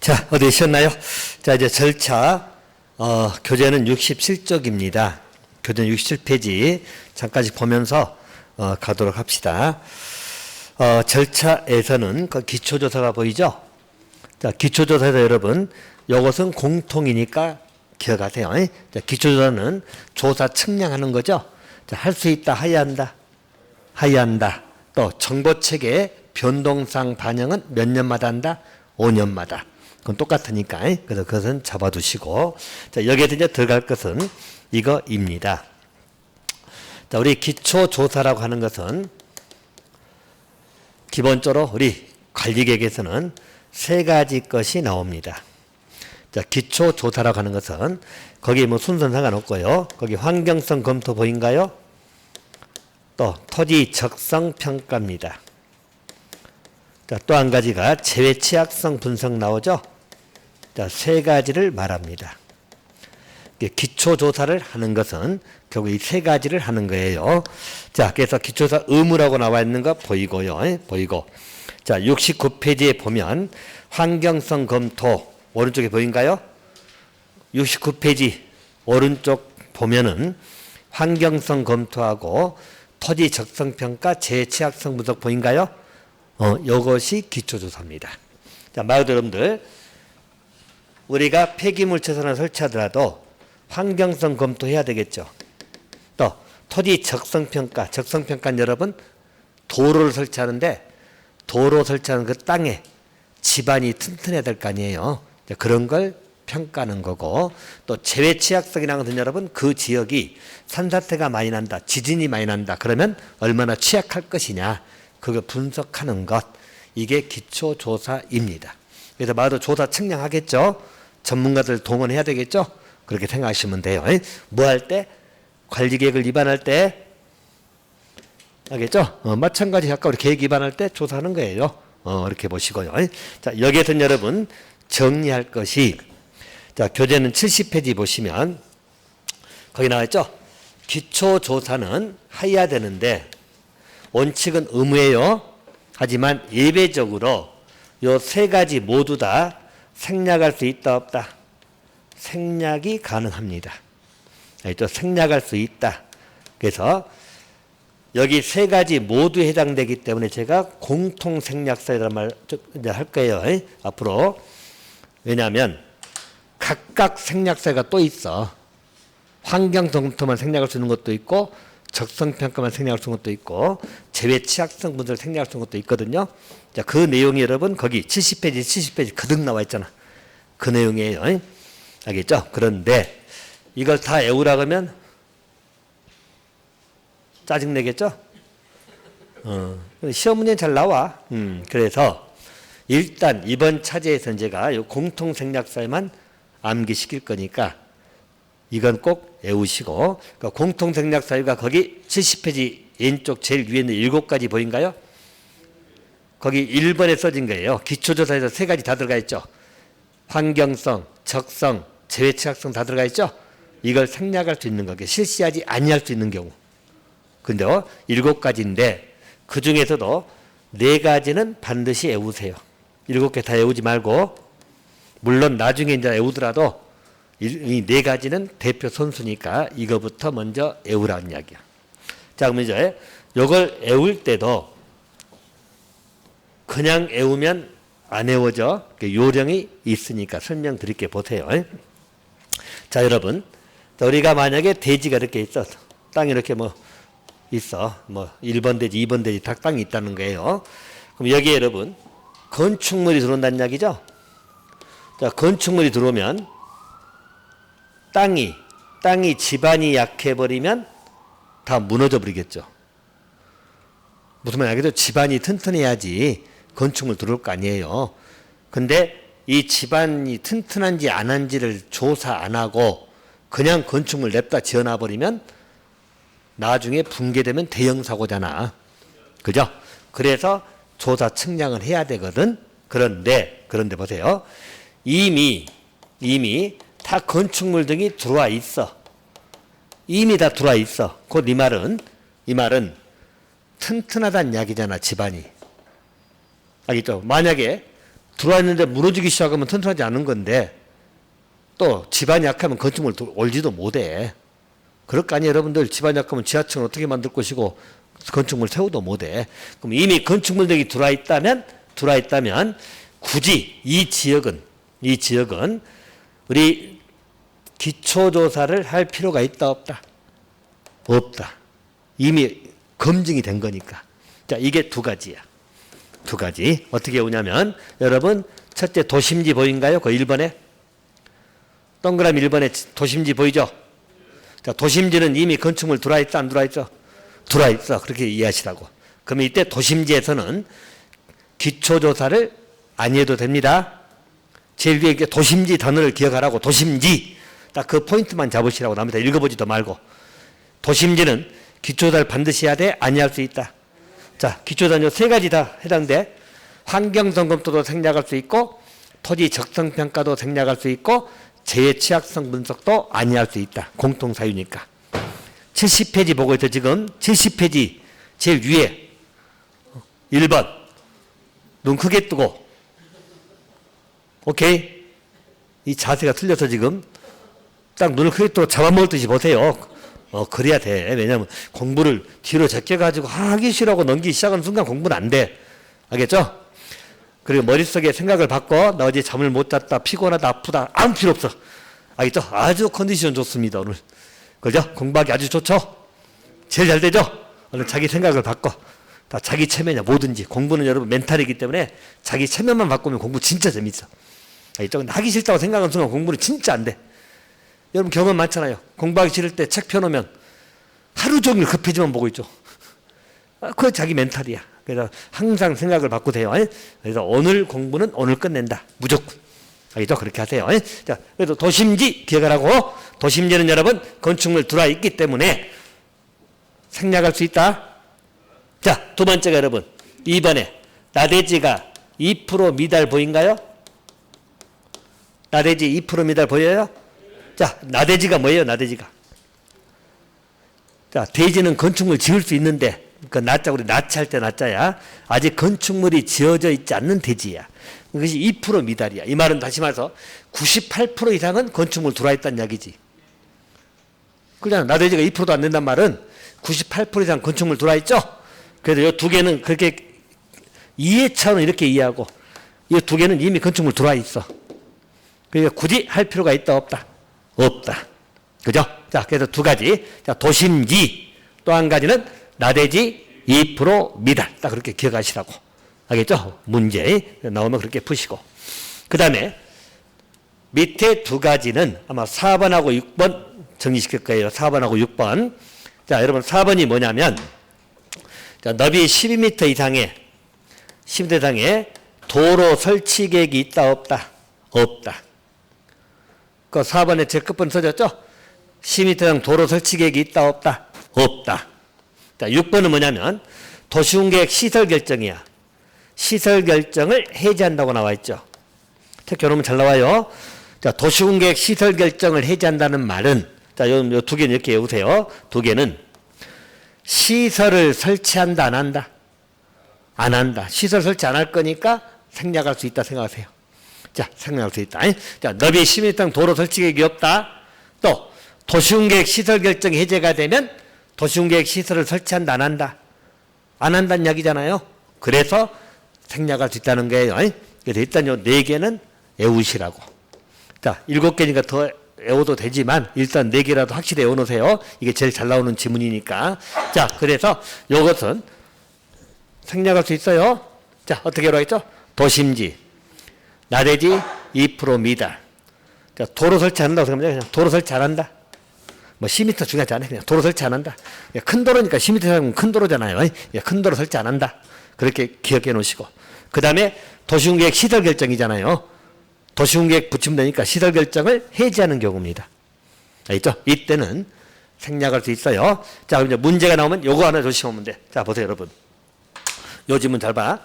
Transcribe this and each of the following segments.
자, 어디 있었나요? 자, 이제 절차, 교재는 67쪽입니다. 교재 67페이지 잠깐씩 보면서, 가도록 합시다. 절차에서는 그 기초조사가 보이죠? 자, 기초조사에서 여러분, 요것은 공통이니까 기억하세요. 자, 기초조사는 조사 측량하는 거죠? 자, 할 수 있다, 하야 한다. 하야 한다. 또, 정보체계 변동상 반영은 몇 년마다 한다? 5년마다. 그건 똑같으니까. 그래서 그것은 잡아두시고. 자, 여기에 이제 들어갈 것은 이거입니다. 자, 우리 기초조사라고 하는 것은 기본적으로 우리 관리계획에서는 세 가지 것이 나옵니다. 자, 기초조사라고 하는 것은 거기 뭐 순서는 상관없고요. 거기 환경성 검토 보인가요? 또 토지 적성 평가입니다. 자, 또 한 가지가 재외 취약성 분석 나오죠? 자, 세 가지를 말합니다. 기초조사를 하는 것은 결국 이 세 가지를 하는 거예요. 자, 그래서 기초조사 의무라고 나와 있는 거 보이고요. 보이고. 자, 69페이지에 보면 환경성 검토 오른쪽에 보인가요? 69페이지 오른쪽 보면은 환경성 검토하고 토지 적성 평가, 재해 취약성 분석 보인가요? 요것이 기초조사입니다. 자, 말 그대로 여러분들 우리가 폐기물 채소를 설치하더라도 환경성 검토해야 되겠죠. 또 토지 적성 평가, 적성 평가는 여러분 도로를 설치하는데 도로 설치하는 그 땅에 지반이 튼튼해야 될 거 아니에요. 자, 그런 걸 평가하는 거고, 또 재해 취약성이라는 것은 여러분 그 지역이 산사태가 많이 난다, 지진이 많이 난다 그러면 얼마나 취약할 것이냐 그거 분석하는 것, 이게 기초조사입니다. 그래서 마도 조사 측량하겠죠. 전문가들 동원해야 되겠죠. 그렇게 생각하시면 돼요. 뭐 할 때? 관리계획을 위반할 때 알겠죠? 마찬가지 아까 우리 계획 위반할 때 조사하는 거예요. 이렇게 보시고요. 자, 여기에서 여러분 정리할 것이, 자, 교재는 70페이지 보시면 거기 나와 있죠. 기초조사는 해야 되는데 원칙은 의무예요. 하지만 예외적으로 요 세 가지 모두 다 생략할 수 있다 없다? 생략이 가능합니다. 또 생략할 수 있다. 그래서 여기 세 가지 모두 해당되기 때문에 제가 공통 생략사이라는 말 이제 할 거예요. 앞으로. 왜냐하면 각각 생략사가 또 있어. 환경성 검토만 생략할 수 있는 것도 있고, 적성평가만 생략할 수 있는 것도 있고, 재외 취약성 분석을 생략할 수 있는 것도 있거든요. 자, 그 내용이 여러분 거기 70페이지 그득 나와 있잖아. 그 내용이에요. 알겠죠? 그런데 이걸 다 외우라 그러면 짜증내겠죠? 시험 문제는 잘 나와. 그래서 일단 이번 차제에서 제가 공통 생략사에만 암기시킬 거니까 이건 꼭 외우시고, 그러니까 공통 생략사유가 거기 70페이지 왼쪽 제일 위에 있는 7가지 보인가요? 거기 1번에 써진 거예요. 기초조사에서 세 가지 다 들어가 있죠. 환경성, 적성, 재해 취약성 다 들어가 있죠. 이걸 생략할 수 있는 거게 실시하지 아니할 수 있는 경우. 근데 7가지인데 그 중에서도 4가지는 반드시 외우세요. 7개 다 외우지 말고, 물론 나중에 이제 외우더라도 이 4가지는 대표 선수니까 이거부터 먼저 외우라는 이야기야. 자, 그럼 이제 이걸 외울 때도 그냥 외우면 안 외워져. 요령이 있으니까 설명드릴게 보세요. 자, 여러분, 우리가 만약에 대지가 이렇게 있어, 땅이 이렇게 뭐 있어, 뭐 1번 대지, 2번 대지 다 땅이 있다는 거예요. 그럼 여기에 여러분 건축물이 들어온다는 이야기죠. 자, 건축물이 들어오면 땅이 지반이 약해버리면 다 무너져 버리겠죠. 무슨 말이야? 그래도 지반이 튼튼해야지 건축물 들어올 거 아니에요. 근데 이 지반이 튼튼한지 안 한지를 조사 안 하고 그냥 건축물 냅다 지어놔 버리면 나중에 붕괴되면 대형 사고잖아. 그죠? 그래서 조사 측량을 해야 되거든. 그런데 보세요. 이미 다 건축물 등이 들어와 있어. 이미 다 들어와 있어. 곧 이 말은 튼튼하다는 이야기잖아, 집안이. 알겠죠? 만약에 들어왔는데 무너지기 시작하면 튼튼하지 않은 건데 또 집안이 약하면 건축물 올지도 못해. 그럴 거 아니에요. 여러분들 집안이 약하면 지하층을 어떻게 만들 것이고 건축물 세우도 못해. 그럼 이미 건축물들이 들어와 있다면 굳이 이 지역은 우리 기초조사를 할 필요가 있다 없다? 없다. 이미 검증이 된 거니까. 자, 이게 두 가지야. 두 가지. 어떻게 오냐면 여러분 첫째 도심지 보인가요? 그 1번에 동그라미 1번에 도심지 보이죠? 자, 도심지는 이미 건축물 들어와 있다 안 들어와 있죠? 들어와 있어. 그렇게 이해하시라고. 그러면 이때 도심지에서는 기초조사를 안 해도 됩니다. 제일 위에 도심지 단어를 기억하라고. 도심지. 딱 그 포인트만 잡으시라고. 남의 다 읽어보지도 말고. 도심지는 기초조사를 반드시 해야 돼? 아니할 수 있다. 자, 기초조사는 세 가지 다 해당돼. 환경성 검토도 생략할 수 있고 토지 적성평가도 생략할 수 있고 재해 취약성 분석도 아니할 수 있다. 공통사유니까. 70페이지 보고 있죠. 지금 70페이지 제일 위에 1번 눈 크게 뜨고 오케이? 이 자세가 틀려서 지금 딱 눈을 크게 뜨고 잡아먹을 듯이 보세요. 그래야 돼. 왜냐하면 공부를 뒤로 제껴가지고 하기 싫어하고 넘기기 시작하는 순간 공부는 안 돼. 알겠죠? 그리고 머릿속에 생각을 바꿔 나 어제 잠을 못 잤다 피곤하다 아프다 아무 필요 없어. 알겠죠? 아주 컨디션 좋습니다 오늘. 그죠? 공부하기 아주 좋죠? 제일 잘 되죠? 오늘 자기 생각을 바꿔. 다 자기 체면이야 뭐든지. 공부는 여러분 멘탈이기 때문에 자기 체면만 바꾸면 공부 진짜 재밌어. 알겠죠? 하기 싫다고 생각하는 순간 공부는 진짜 안 돼. 여러분 경험 많잖아요. 공부하기 싫을 때 책 펴놓으면 하루 종일 그 페이지만 보고 있죠. 그게 자기 멘탈이야. 그래서 항상 생각을 바꾸세요. 그래서 오늘 공부는 오늘 끝낸다. 무조건. 알겠죠? 그렇게 하세요. 자, 그래서 도심지 기억하라고. 도심지는 여러분 건축물 들어와 있기 때문에 생략할 수 있다. 자, 두 번째가 여러분 2번에 나대지가 2% 미달 보인가요? 나대지 2% 미달 보여요? 자, 나대지가 뭐예요? 나대지가. 자, 대지는 건축물 지을 수 있는데 그 나자 우리 나치할 때 나자야. 아직 건축물이 지어져 있지 않는 대지야. 그것이 2% 미달이야. 이 말은 다시 말해서 98% 이상은 건축물 들어와 있다는 이야기지. 그냥 나대지가 2%도 안 된단 말은 98% 이상 건축물 들어와 있죠. 그래서 이 두 개는 그렇게 이해차원 이렇게 이해하고 이 두 개는 이미 건축물 들어와 있어. 그러니까 굳이 할 필요가 있다 없다? 없다. 그죠? 자, 그래서 두 가지. 자, 도심지. 또 한 가지는 나대지 2% 미달. 딱 그렇게 기억하시라고. 알겠죠? 문제 나오면 그렇게 푸시고. 그 다음에 밑에 두 가지는 아마 4번하고 6번 정리시킬 거예요. 4번하고 6번. 자, 여러분 4번이 뭐냐면 자, 너비 12m 이상의 도로 설치 계획이 있다 없다? 없다. 그 4번에 제 끝번 써졌죠? 10m 이상 도로 설치 계획이 있다 없다? 없다. 자, 6번은 뭐냐면 도시공계획 시설 결정이야. 시설 결정을 해제한다고 나와 있죠. 택해놓으면 잘 나와요. 자, 도시공계획 시설 결정을 해제한다는 말은 자, 요 두 개는 이렇게 외우세요. 두 개는 시설을 설치한다 안 한다? 안 한다. 시설 설치 안 할 거니까 생략할 수 있다 생각하세요. 자, 생략할 수 있다. 자, 너비 10m 이상 도로 설치 계획이 없다. 또 도시공계획 시설 결정이 해제가 되면 도시공계획 시설을 설치한다 안 한다? 안 한다는 이야기잖아요. 그래서 생략할 수 있다는 거예요. 그래서 일단 요 네 개는 외우시라고. 자, 7개니까 더 외워도 되지만 일단 4개라도 확실히 외워놓으세요. 이게 제일 잘 나오는 지문이니까. 자, 그래서 이것은 생략할 수 있어요. 자, 어떻게 하라고 했죠? 도심지, 나대지 2% 미달. 자, 도로 설치 안 한다고 생각하면 그냥 도로 설치 안 한다. 뭐 10m 중요하지 않아요. 그냥 도로 설치 안 한다. 큰 도로니까 10m 이상은 큰 도로잖아요. 큰 도로 설치 안 한다. 그렇게 기억해 놓으시고. 그 다음에 도시공계획 시설 결정이잖아요. 도시공계획 붙이면 되니까 시설 결정을 해제하는 경우입니다. 알겠죠? 이때는 생략할 수 있어요. 자, 그럼 이제 문제가 나오면 요거 하나 조심하면 돼. 자, 보세요, 여러분. 요 지문 잘 봐.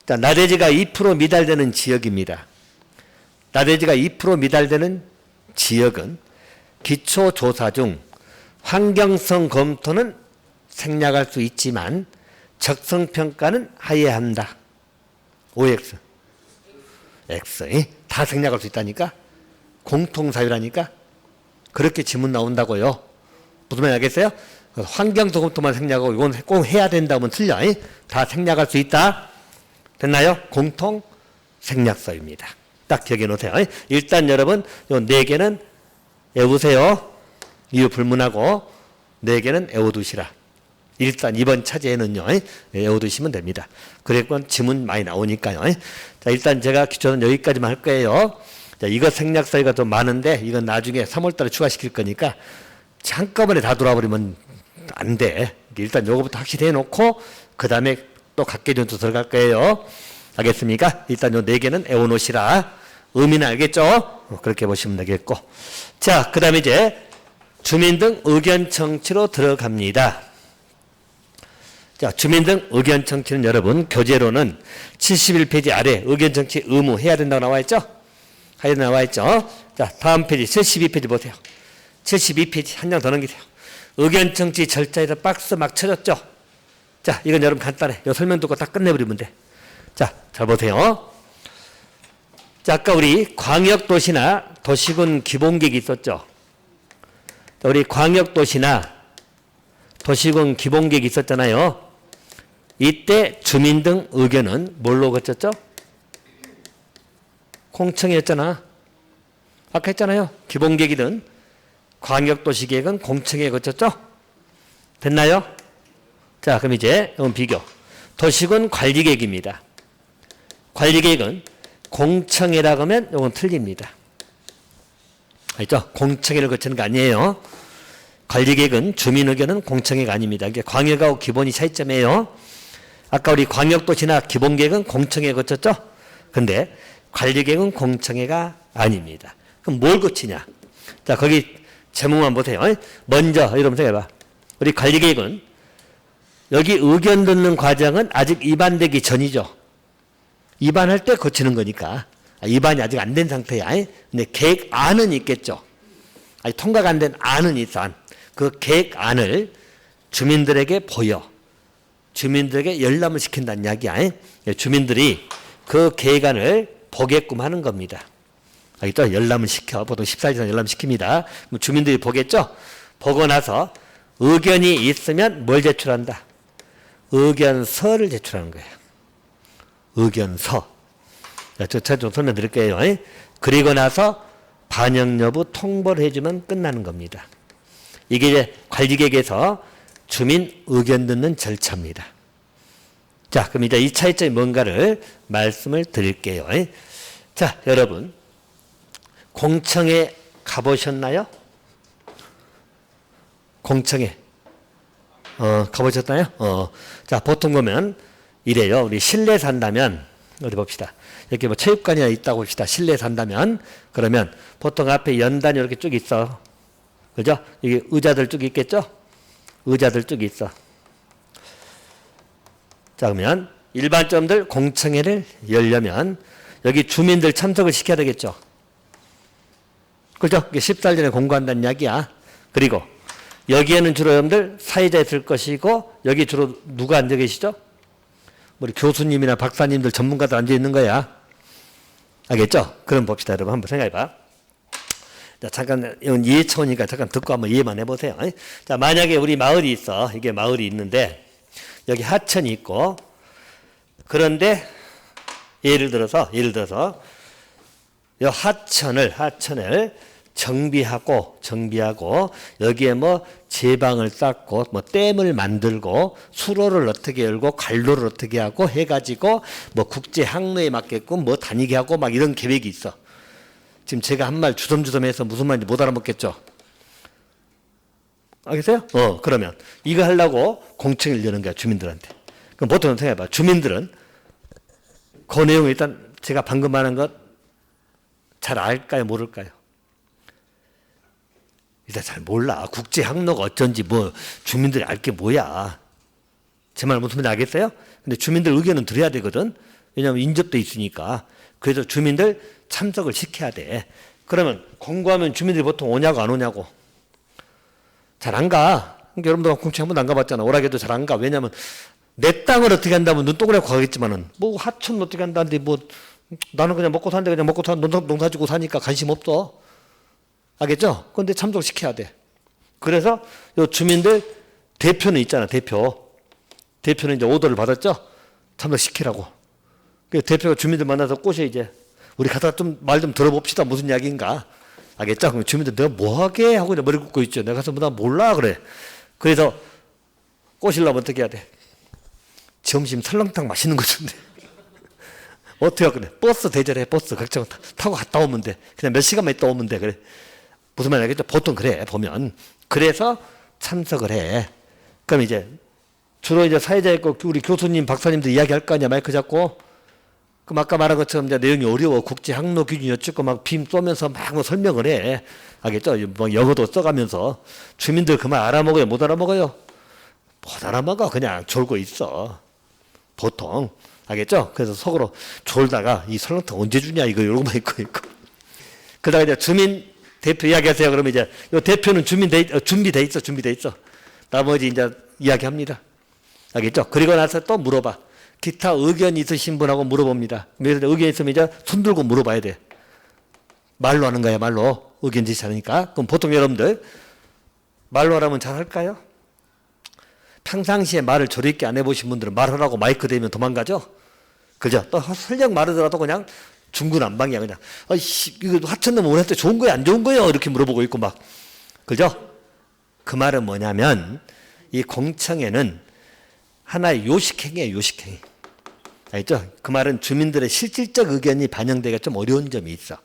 자, 나대지가 2% 미달되는 지역입니다. 나대지가 2% 미달되는 지역은 기초조사 중 환경성 검토는 생략할 수 있지만 적성평가는 하여야 한다. OX. X. 다 생략할 수 있다니까. 공통사유라니까. 그렇게 지문 나온다고요. 무슨 말인지 알겠어요? 환경소금토만 생략하고 이건 꼭 해야 된다면 틀려. 다 생략할 수 있다. 됐나요? 공통 생략사유입니다. 딱 기억해 놓으세요. 일단 여러분 요 4개는 외우세요. 이유 불문하고 4개는 외워두시라. 일단 이번 차제에는요. 외워두시면 됩니다. 그래서 지문 많이 나오니까요. 자, 일단 제가 기초는 여기까지만 할 거예요. 자, 이거 생략사유가 좀 많은데 이건 나중에 3월달에 추가시킬 거니까 한꺼번에 다 돌아버리면 안 돼. 일단 요거부터 확실히 해놓고 그 다음에 또 각계전투 들어갈 거예요. 알겠습니까? 일단 요 4개는 외워놓으시라. 의미는 알겠죠? 그렇게 보시면 되겠고. 자, 그 다음에 이제 주민 등 의견 청취로 들어갑니다. 자, 주민 등 의견 청취는 여러분 교재로는 71페이지 아래 의견 청취 의무 해야 된다고 나와 있죠? 해야 된다고 나와 있죠? 자, 다음 페이지 72페이지 보세요. 72페이지 한 장 더 넘기세요. 의견 청취 절차에서 박스 막 쳐졌죠? 자, 이건 여러분 간단해. 이 설명 듣고 딱 끝내버리면 돼. 자, 잘 보세요. 자, 아까 우리 광역도시나 도시군 기본계획이 있었죠? 자, 우리 광역도시나 도시군 기본계획이 있었잖아요. 이때 주민 등 의견은 뭘로 거쳤죠? 공청회였잖아. 아까 했잖아요. 기본계획이든 광역도시계획은 공청회에 거쳤죠? 됐나요? 자, 그럼 이제 이건 비교. 도시군 관리계획입니다. 관리계획은 공청회라고 하면 이건 틀립니다. 알죠? 공청회를 거치는 거 아니에요. 관리계획은 주민 의견은 공청회가 아닙니다. 이게 광역하고 기본이 차이점이에요. 아까 우리 광역도시나 기본계획은 공청회에 거쳤죠? 근데 관리계획은 공청회가 아닙니다. 그럼 뭘 거치냐? 자, 거기 제목만 보세요. 먼저 이러면서 해봐. 우리 관리계획은 여기 의견 듣는 과정은 아직 입안되기 전이죠. 입안할 때 거치는 거니까. 입안이 아직 안 된 상태야. 근데 계획안은 있겠죠. 아니, 통과가 안 된 안은 있어. 그 계획안을 주민들에게 보여. 주민들에게 열람을 시킨다는 이야기야. 주민들이 그 계획안을 보게끔 하는 겁니다. 알겠죠? 열람을 시켜. 보통 14일 이상 열람 시킵니다. 그럼 주민들이 보겠죠? 보고 나서 의견이 있으면 뭘 제출한다? 의견서를 제출하는 거예요. 의견서. 제가 좀 설명드릴게요. 그리고 나서 반영 여부 통보를 해주면 끝나는 겁니다. 이게 이제 관리계획에서 주민 의견 듣는 절차입니다. 자, 그럼 이제 이 차이점이 뭔가를 말씀을 드릴게요. 자, 여러분. 공청회 가보셨나요? 공청회. 가보셨나요? 자, 보통 보면 이래요. 우리 실내 산다면, 어디 봅시다. 이렇게 뭐 체육관이 있다고 봅시다. 실내 산다면. 그러면 보통 앞에 연단이 이렇게 쭉 있어. 그죠? 이게 의자들 쭉 있겠죠? 의자들 쭉 있어. 자, 그러면 일반점들 공청회를 열려면 여기 주민들 참석을 시켜야 되겠죠? 그죠? 14일 전에 공고한다는 이야기야. 그리고 여기에는 주로 여러분들 사회자 있을 것이고 여기 주로 누가 앉아 계시죠? 우리 교수님이나 박사님들 전문가들 앉아 있는 거야. 알겠죠? 그럼 봅시다. 여러분 한번 생각해봐. 자, 잠깐 이건 이해 차원이니까 잠깐 듣고 한번 이해만 해보세요. 자, 만약에 우리 마을이 있어. 이게 마을이 있는데 여기 하천이 있고 그런데 예를 들어서 이 하천을 정비하고 여기에 뭐 제방을 쌓고 뭐 댐을 만들고 수로를 어떻게 열고 관로를 어떻게 하고 해가지고 뭐 국제 항로에 맞게끔 뭐 다니게 하고 막 이런 계획이 있어. 지금 제가 한 말 주섬주섬해서 무슨 말인지 못 알아먹겠죠? 알겠어요? 그러면 이거 하려고 공청회를 여는 거야, 주민들한테. 그럼 보통 생각해봐. 주민들은 그 내용을 일단 제가 방금 말한 것 잘 알까요? 모를까요? 일단 잘 몰라. 국제 항로가 어쩐지 뭐 주민들이 알 게 뭐야. 제 말 무슨 말인지 알겠어요? 근데 주민들 의견은 들어야 되거든. 왜냐하면 인접돼 있으니까. 그래서 주민들 참석을 시켜야 돼. 그러면 공고하면 주민들이 보통 오냐고 안 오냐고. 잘 안 가. 그러니까 여러분들 공청회 한 번도 안 가봤잖아. 오라게도 잘 안 가. 왜냐하면 내 땅을 어떻게 한다면 눈동그랗게 가겠지만은 뭐 하천 어떻게 한다는데 뭐 나는 그냥 먹고 사는데 그냥 먹고 사는 농사 짓고 사니까 관심 없어. 알겠죠? 그런데 참석시켜야 돼. 그래서 요 주민들 대표는 있잖아, 대표. 대표는 이제 오더를 받았죠? 참석시키라고. 그 대표가 주민들 만나서 꼬셔 이제. 우리 가서 좀 말 좀 들어봅시다. 무슨 이야기인가? 알겠죠? 그럼 주민들 내가 뭐 하게? 하고 이제 머리 굽고 있죠. 내가 가서 나 몰라 그래. 그래서 꼬시려면 어떻게 해야 돼? 점심 설렁탕 맛있는 거 준대. 어떻게 하고 그래? 버스 대절해. 버스 걱정 타고 갔다 오면 돼. 그냥 몇 시간만 있다 오면 돼. 그래. 무슨 말인지 알겠죠? 보통 그래 보면. 그래서 참석을 해. 그럼 이제 주로 이제 사회자 있고 우리 교수님 박사님들 이야기할 거 아니야. 마이크 잡고. 그럼 아까 말한 것처럼 이제 내용이 어려워. 국제 항로 기준 여쭙고 막 빔 쏘면서 막 뭐 설명을 해. 알겠죠? 뭐 영어도 써가면서. 주민들 그 말 알아먹어요? 못 알아먹어요? 못 알아먹어. 그냥 졸고 있어. 보통. 알겠죠? 그래서 속으로 졸다가 이 설렁탕 언제 주냐 이거 이러고만 있고. 그러다가 이제 주민 대표 이야기하세요. 그러면 이제 요 대표는 준비돼 있어. 나머지 이제 이야기합니다. 알겠죠? 그리고 나서 또 물어봐. 기타 의견 있으신 분하고 물어봅니다. 그래서 의견 있으면 이제 손 들고 물어봐야 돼. 말로 하는 거야, 말로. 의견 제시하니까. 그럼 보통 여러분들 말로 하라면 잘 할까요? 평상시에 말을 저리 있게 안 해보신 분들은 말하라고 마이크 대면 도망가죠? 그죠? 또 설령 말하더라도 그냥 중구난방이야, 그냥. 아이씨, 이거 하천놈 우리한테 좋은 거야, 안 좋은 거야? 이렇게 물어보고 있고 막. 그죠? 그 말은 뭐냐면, 이 공청회는 하나의 요식행위예요, 요식행위. 알죠? 그 말은 주민들의 실질적 의견이 반영되기가 좀 어려운 점이 있어.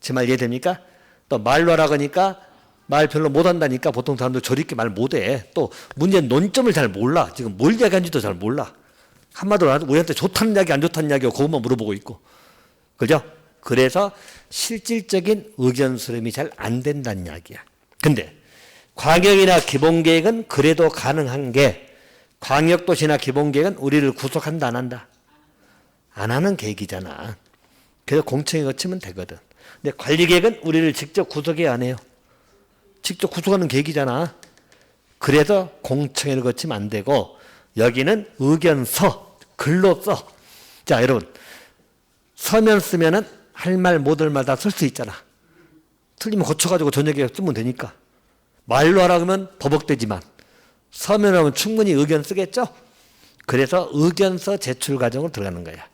제 말 이해됩니까? 또 말로 하라고 하니까 말 별로 못한다니까 보통 사람들 저리 있게 말 못해. 또 문제는 논점을 잘 몰라. 지금 뭘 이야기하는지도 잘 몰라. 한마디로 우리한테 좋다는 이야기 안 좋다는 이야기고 그것만 물어보고 있고. 그죠? 그래서 실질적인 의견 수렴이 잘 안 된다는 이야기야. 근데 광역이나 기본계획은 그래도 가능한 게 광역도시나 기본계획은 우리를 구속한다 안 한다? 안 하는 계획이잖아. 그래서 공청회 거치면 되거든. 근데 관리계획은 우리를 직접 구속해야 안 해요. 직접 구속하는 계획이잖아. 그래서 공청회를 거치면 안 되고 여기는 의견서, 글로 써. 자, 여러분. 서면 쓰면은 할 말 못 할 말 다 쓸 수 있잖아. 틀리면 고쳐가지고 저녁에 쓰면 되니까. 말로 하라 그러면 버벅대지만 서면으로 하면 충분히 의견 쓰겠죠? 그래서 의견서 제출 과정으로 들어가는 거야.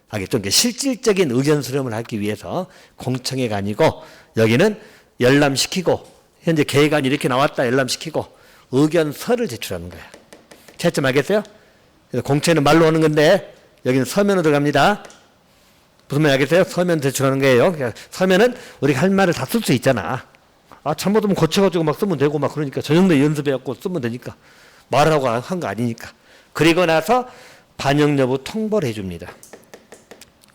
알겠죠? 그러니까 실질적인 의견 수렴을 하기 위해서 공청회가 아니고 여기는 열람시키고 현재 계획안이 이렇게 나왔다 열람시키고 의견서를 제출하는 거야. 차이점 알겠어요? 그래서 공청회는 말로 하는 건데 여기는 서면으로 들어갑니다. 무슨 말 알겠어요? 서면 제출하는 거예요. 그러니까 서면은 우리가 할 말을 다 쓸 수 있잖아. 잘못하면 고쳐가지고 막 쓰면 되고 막 그러니까 저 정도 연습해갖고 쓰면 되니까 말하고 한 거 아니니까. 그리고 나서 반영 여부 통보를 해줍니다.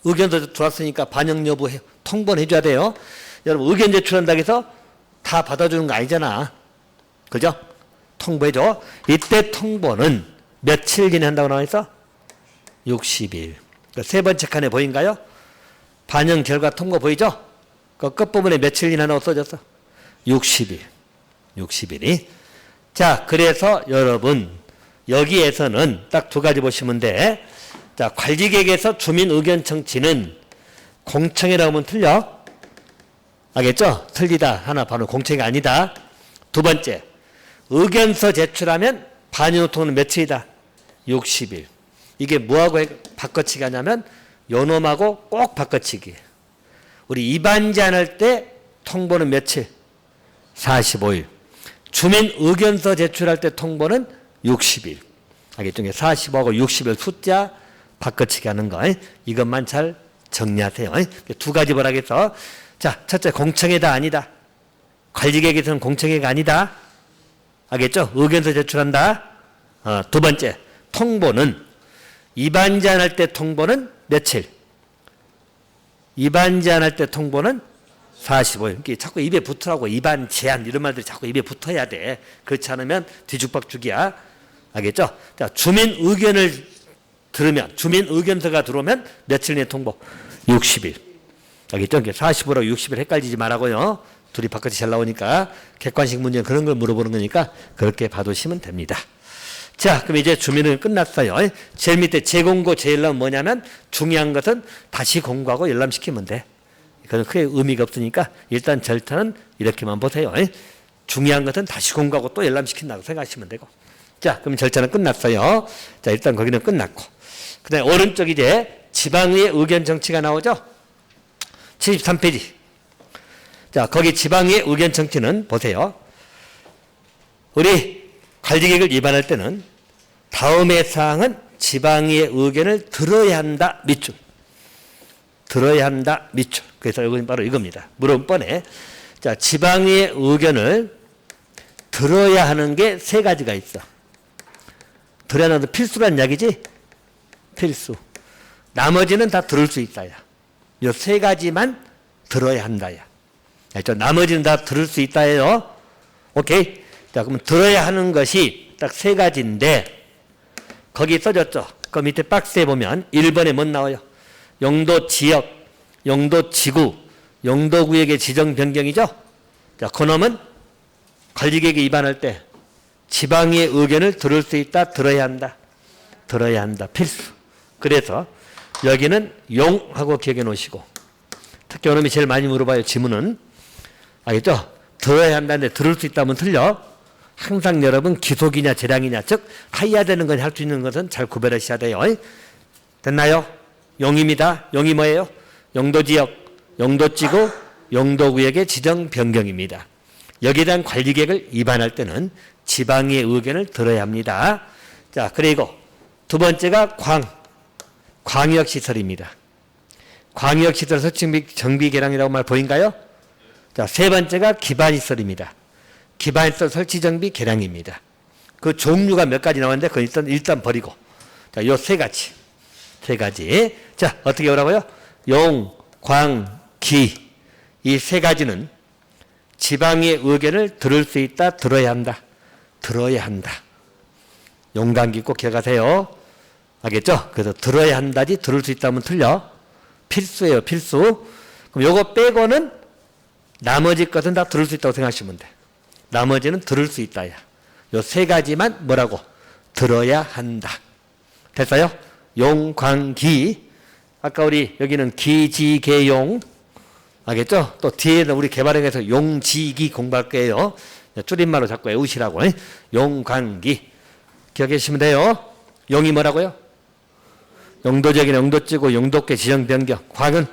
의견서 들어왔으니까 반영 여부 통보를 해줘야 돼요. 여러분 의견 제출한다고 해서 다 받아주는 거 아니잖아. 그죠? 통보해줘. 이때 통보는 며칠 전에 한다고 나와 있어? 60일. 세 번째 칸에 보인가요? 반영 결과 통보 보이죠? 그 끝부분에 며칠 지나고 써졌어? 60일. 60일이. 자, 그래서 여러분 여기에서는 딱 두 가지 보시면 돼. 자, 관리계획에서 주민 의견 청취는 공청회라고 하면 틀려? 알겠죠? 틀리다. 하나 바로 공청회가 아니다. 두 번째, 의견서 제출하면 반영 통보는 며칠이다? 60일. 이게 뭐하고 바꿔치기 하냐면 요놈하고 꼭 바꿔치기. 우리 입안 제한할 때 통보는 며칠? 45일. 주민 의견서 제출할 때 통보는 60일. 알겠죠? 45하고 60일 숫자 바꿔치기 하는 거. 이것만 잘 정리하세요. 두 가지 뭐라겠어? 자, 첫째 공청회다 아니다. 관리계획에서는 공청회가 아니다. 알겠죠? 의견서 제출한다. 두 번째, 통보는 입안 제한할 때 통보는 며칠? 입안 제한할 때 통보는 45일. 자꾸 입에 붙으라고. 입안 제한 이런 말들이 자꾸 입에 붙어야 돼. 그렇지 않으면 뒤죽박죽이야. 알겠죠? 자, 주민 의견을 들으면 주민 의견서가 들어오면 며칠 내에 통보? 60일. 알겠죠? 45라고 60일 헷갈리지 말라고요. 둘이 바깥이 잘 나오니까 객관식 문제는 그런 걸 물어보는 거니까 그렇게 봐두시면 됩니다. 자, 그럼 이제 주민은 끝났어요. 제일 밑에 재공고 제일은 뭐냐면 중요한 것은 다시 공고하고 열람시키면 돼. 그건 크게 의미가 없으니까 일단 절차는 이렇게만 보세요. 중요한 것은 다시 공고하고 또 열람시킨다고 생각하시면 되고. 자, 그럼 절차는 끝났어요. 자, 일단 거기는 끝났고. 그 다음에 오른쪽 이제 지방의회 의견 정치가 나오죠. 73페이지. 자, 거기 지방의회 의견 정치는 보세요. 우리 관리계획을 위반할 때는 다음의 사항은 지방의회 의견을 들어야 한다 밑줄. 들어야 한다 밑줄. 그래서 이건 바로 이겁니다. 물론 뻔해. 자, 지방의회 의견을 들어야 하는 게 세 가지가 있어. 들어야 하는 게 필수란 이야기지? 필수. 나머지는 다 들을 수 있다야. 이 세 가지만 들어야 한다야. 알죠? 나머지는 다 들을 수 있다예요. 오케이. 자, 그러면 들어야 하는 것이 딱 세 가지인데 거기 써졌죠. 그 밑에 박스에 보면 1번에 뭐 나와요? 용도 지역, 용도 지구, 용도 구역의 지정 변경이죠. 자, 그놈은 관리계획에 위반할 때 지방의 의견을 들을 수 있다, 들어야 한다. 들어야 한다. 필수. 그래서 여기는 용하고 기억해 놓으시고 특히 오놈이 제일 많이 물어봐요. 지문은. 알겠죠? 들어야 한다는데 들을 수 있다면 틀려. 항상 여러분 기속이냐 재량이냐 즉 해야 되는 건 할 수 있는 것은 잘 구별하셔야 돼요. 됐나요? 용입니다. 용이 뭐예요? 용도지역, 용도지구, 용도구역의 지정 변경입니다. 여기에 대한 관리계획을 위반할 때는 지방의 의견을 들어야 합니다. 자, 그리고 두 번째가 광역시설입니다. 광역시설 설치 정비 개량이라고 말 보인가요? 자, 세 번째가 기반시설입니다. 기반시설 설치 정비 개량입니다. 그 종류가 몇 가지 나왔는데 그건 일단 버리고. 자, 요 세 가지. 세 가지. 자, 어떻게 오라고요? 용, 광, 기. 이 세 가지는 지방의 의견을 들을 수 있다, 들어야 한다. 들어야 한다. 용광기 꼭 기억하세요. 알겠죠? 그래서 들어야 한다지 들을 수 있다면 틀려. 필수예요, 필수. 그럼 요거 빼고는 나머지 것은 다 들을 수 있다고 생각하시면 돼. 나머지는 들을 수 있다야. 요 세 가지만 뭐라고? 들어야 한다. 됐어요? 용, 광, 기. 아까 우리 여기는 기지개용. 알겠죠? 또 뒤에는 우리 개발행에서 용지기 공부할 거예요. 줄임말로 자꾸 외우시라고. 용, 광, 기. 기억해 주시면 돼요. 용이 뭐라고요? 용도적인 용도지구, 용도계 지정 변경. 광은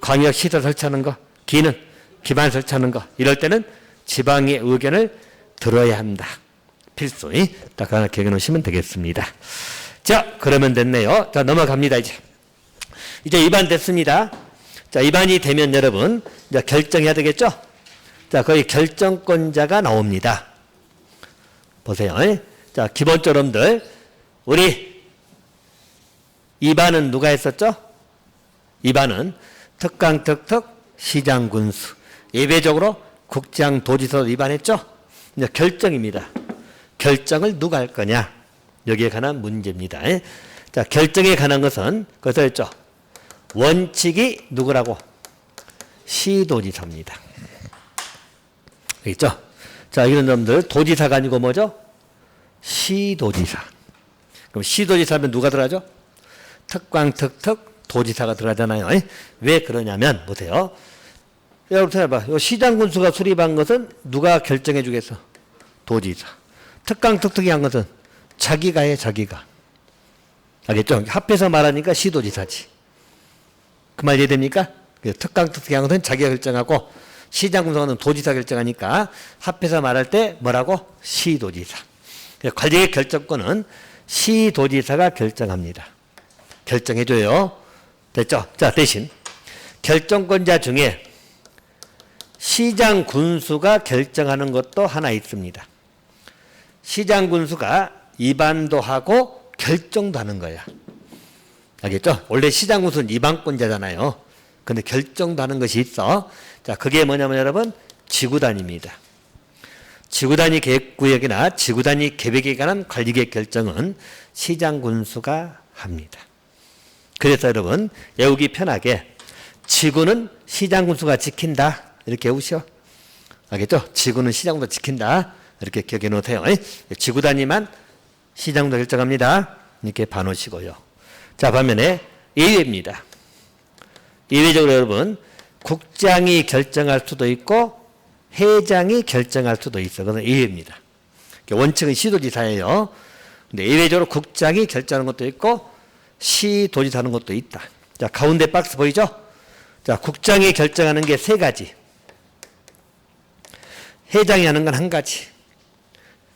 광역시설 설치하는 거. 기는 기반 설치하는 거. 이럴 때는 지방의 의견을 들어야 한다. 필수. 딱 하나 기억해 놓으시면 되겠습니다. 자, 그러면 됐네요. 자, 넘어갑니다. 이제 위반 됐습니다. 자, 위반이 되면 여러분 이제 결정해야 되겠죠? 자, 거기 결정권자가 나옵니다. 보세요. 자, 기본적으로들 우리 위반은 누가 했었죠? 위반은 특강특특 시장군수 예외적으로 국장도지사 위반했죠? 이제 결정입니다. 결정을 누가 할 거냐? 여기에 관한 문제입니다. 자, 결정에 관한 것은 거기서 했죠. 원칙이 누구라고? 시도지사입니다. 알겠죠? 자, 이런 놈들 도지사가 아니고 뭐죠? 시도지사. 그럼 시도지사면 누가 들어가죠? 특광특특 도지사가 들어가잖아요. 왜 그러냐면 보세요. 여러분 해봐. 요 시장군수가 수립한 것은 누가 결정해 주겠어? 도지사. 특강특특이 한 것은 자기가 해, 자기가. 알겠죠? 합해서 말하니까 시도지사지. 그 말 이해됩니까? 특강특특이 한 것은 자기가 결정하고 시장군수는 도지사 결정하니까 합해서 말할 때 뭐라고? 시도지사. 관리의 결정권은 시도지사가 결정합니다. 결정해줘요. 됐죠? 자, 대신 결정권자 중에 시장 군수가 결정하는 것도 하나 있습니다. 시장 군수가 위반도 하고 결정도 하는 거야. 알겠죠? 원래 시장 군수는 위반권자잖아요. 근데 결정도 하는 것이 있어. 자, 그게 뭐냐면 여러분 지구단위입니다. 지구단위 계획구역이나 지구단위 계획에 관한 관리계획 결정은 시장 군수가 합니다. 그래서 여러분 외우기 편하게 지구는 시장 군수가 지킨다. 이렇게 외우시오. 알겠죠? 지구는 시장군수가 지킨다. 이렇게 기억해 놓으세요. 지구 단위만 시장도 결정합니다. 이렇게 봐놓으시고요. 자, 반면에 예외입니다. 예외적으로 여러분 국장이 결정할 수도 있고 회장이 결정할 수도 있어. 그건 예외입니다. 원칙은 시도지사예요. 근데 예외적으로 국장이 결정하는 것도 있고 시도지사 하는 것도 있다. 자, 가운데 박스 보이죠? 자, 국장이 결정하는 게 3가지. 회장이 하는 건 1가지.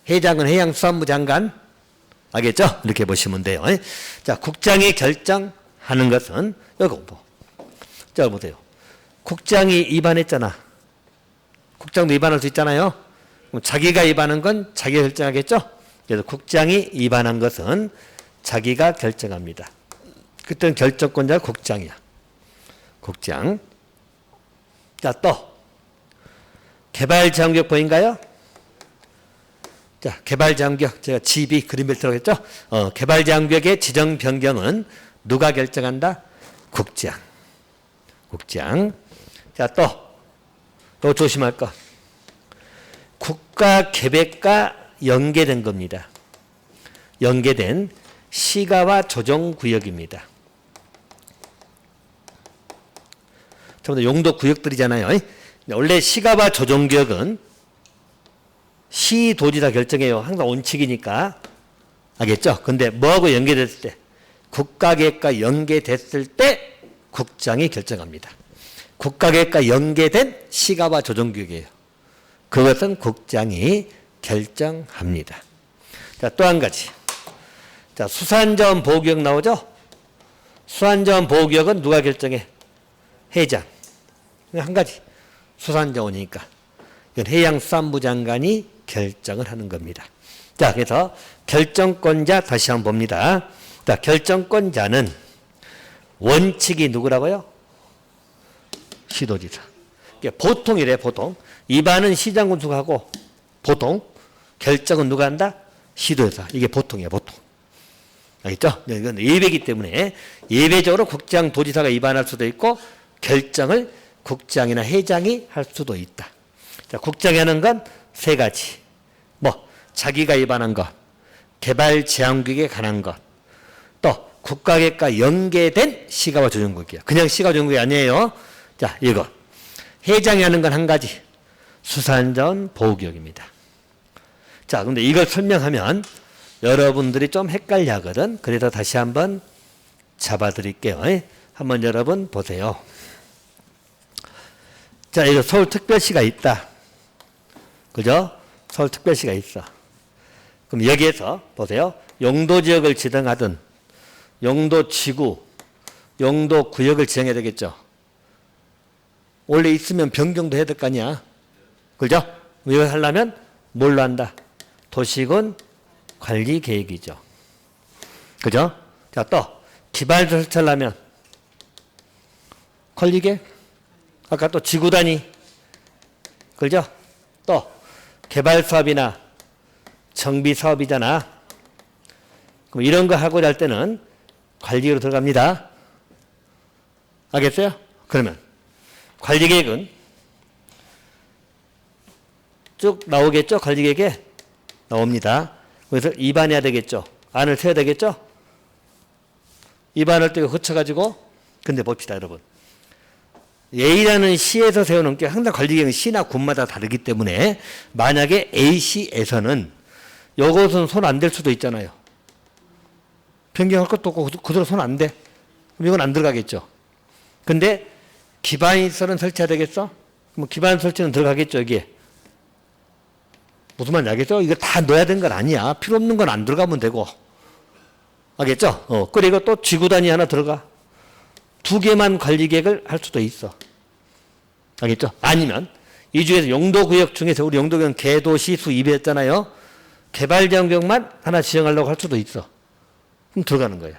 회장은 해양수산부 장관. 알겠죠? 이렇게 보시면 돼요. 자, 국장이 결정하는 것은 이거 뭐. 자, 보세요. 국장이 위반했잖아. 국장도 위반할 수 있잖아요. 그럼 자기가 위반한 건 자기가 결정하겠죠? 그래서 국장이 위반한 것은 자기가 결정합니다. 그때는 결정권자가 국장이야. 국장. 자, 또 개발장벽 보인가요? 자, 개발장벽 제가 GB 그림을 들어갔죠? 개발장벽의 지정 변경은 누가 결정한다? 국장. 국장. 자, 또 조심할 것. 국가 계획과 연계된 겁니다. 연계된 시가와 조정구역입니다. 전부 다 용도 구역들이잖아요. 원래 시가와 조정구역은 시도지사 결정해요. 항상 원칙이니까. 알겠죠? 근데 뭐하고 연계됐을 때? 국가계획과 연계됐을 때 국장이 결정합니다. 국가계획과 연계된 시가와 조정구역이에요. 그것은 국장이 결정합니다. 자, 또 한 가지. 자, 수산자원 보호구역 나오죠? 수산자원 보호구역은 누가 결정해? 회장. 한 가지. 수산자원이니까. 이건 해양수산부 장관이 결정을 하는 겁니다. 자, 그래서 결정권자 다시 한번 봅니다. 자, 결정권자는 원칙이 누구라고요? 시도지사. 보통이래, 보통. 위반은 시장군수가 하고, 보통. 결정은 누가 한다? 시도지사. 이게 보통이야, 보통. 알겠죠? 이건 예외이기 때문에 예외적으로 국장, 도지사가 위반할 수도 있고, 결정을 국장이나 회장이 할 수도 있다. 자, 국장이 하는 건 3가지. 뭐, 자기가 위반한 것, 개발 제한구역에 관한 것, 또 국가계획과 연계된 시가와 조정구역이야. 그냥 시가와 조정구역이 아니에요. 자, 이거. 회장이 하는 건 1가지. 수산자원 보호구역입니다. 자, 근데 이걸 설명하면 여러분들이 좀 헷갈려 하거든. 그래서 다시 한번 잡아드릴게요. 한번 여러분 보세요. 자, 이거 서울특별시가 있다. 그죠? 서울특별시가 있어. 그럼 여기에서 보세요. 용도지역을 지정하든 용도지구, 용도구역을 지정해야 되겠죠. 원래 있으면 변경도 해야 될 거 아니야. 그죠? 이걸 하려면 뭘로 한다? 도시군 관리계획이죠. 그죠? 자, 또 기반 설치하려면 관리계획. 아까 또 지구단위. 그죠? 또 개발사업이나 정비사업이잖아. 그럼 이런 거 하고자 할 때는 관리계획으로 들어갑니다. 알겠어요? 그러면 관리계획은 쭉 나오겠죠? 관리계획에 나옵니다. 그래서 입안해야 되겠죠? 안을 세야 되겠죠? 입안할 때 거쳐가지고 근데 봅시다, 여러분. A라는 시에서 세우는 게 항상 관리계획은 시나 군마다 다르기 때문에 만약에 A시에서는 요것은 손 안 댈 수도 있잖아요. 변경할 것도 없고 그대로 손 안 대. 그럼 이건 안 들어가겠죠. 근데 기반시설은 설치해야 되겠어? 그럼 기반 설치는 들어가겠죠, 여기에. 무슨 말인지 알겠죠? 이거 다 넣어야 되는 건 아니야. 필요 없는 건 안 들어가면 되고. 알겠죠? 그리고 또 지구단위 하나 들어가. 2개만 관리계획을 할 수도 있어. 알겠죠? 아니면 이 중에서 용도구역 중에서 우리 용도구역은 개도시 수 2배 했잖아요. 개발지역만 하나 지정하려고 할 수도 있어. 그럼 들어가는 거야.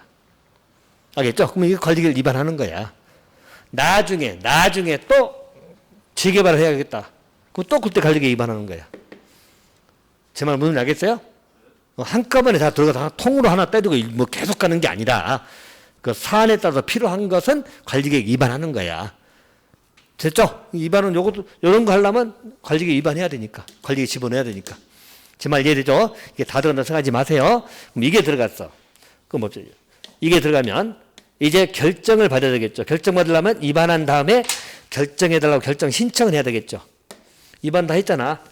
알겠죠? 그럼 이거 관리계획을 위반하는 거야. 나중에 또 재개발을 해야겠다. 그럼 또 그때 관리계획 위반하는 거야. 제 말 무슨 알겠어요? 한꺼번에 다 들어가서 통으로 하나 때리고 뭐 계속 가는 게 아니라 그 사안에 따라서 필요한 것은 관리계획 위반하는 거야. 됐죠? 위반은 요것도, 요런 거 하려면 관리계획 위반해야 되니까. 관리계획 집어넣어야 되니까. 제 말 이해되죠? 이게 다 들어간다고 생각하지 마세요. 그럼 이게 들어갔어. 그럼 없죠. 이게 들어가면 이제 결정을 받아야 되겠죠. 결정 받으려면 입안한 다음에 결정해달라고 결정 신청을 해야 되겠죠. 입안 다 했잖아.